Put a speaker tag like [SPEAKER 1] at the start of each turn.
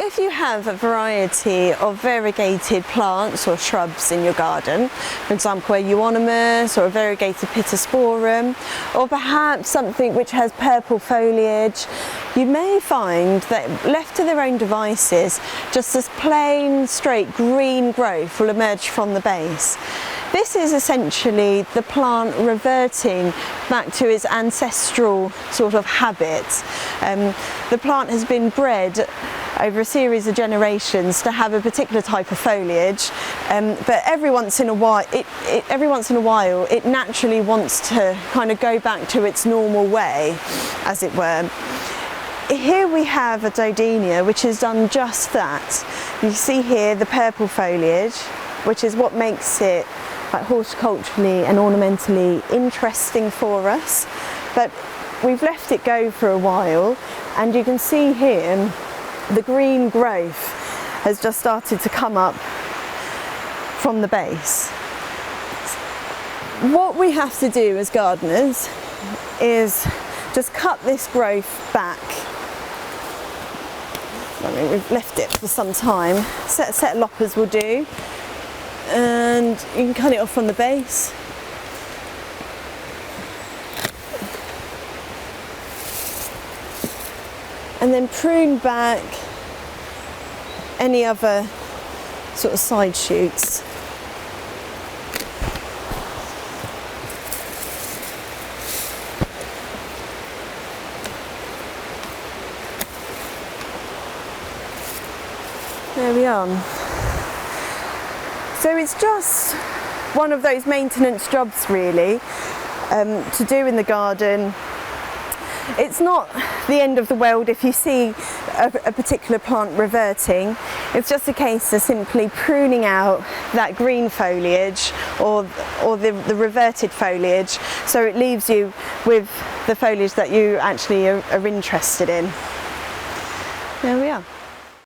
[SPEAKER 1] if you have a variety of variegated plants or shrubs in your garden, for example a euonymus or a variegated pittosporum, or perhaps something which has purple foliage, you may find that left to their own devices, just this plain straight green growth will emerge from the base. This is essentially the plant reverting back to its ancestral sort of habits. The plant has been bred over a series of generations to have a particular type of foliage, but every once in a while it naturally wants to kind of go back to its normal way, as it were. Here we have a Dodonea which has done just that. You see here the purple foliage, which is what makes it horticulturally and ornamentally interesting for us, but we've left it go for a while, and you can see here the green growth has just started to come up from the base. What we have to do as gardeners is just cut this growth back. I mean, we've left it for some time. Set of loppers will do, and you can cut it off from the base. And then prune back any other sort of side shoots. There we are. So it's just one of those maintenance jobs really to do in the garden. It's not the end of the world if you see a particular plant reverting. It's just a case of simply pruning out that green foliage or the reverted foliage, so it leaves you with the foliage that you actually are interested in. There we are.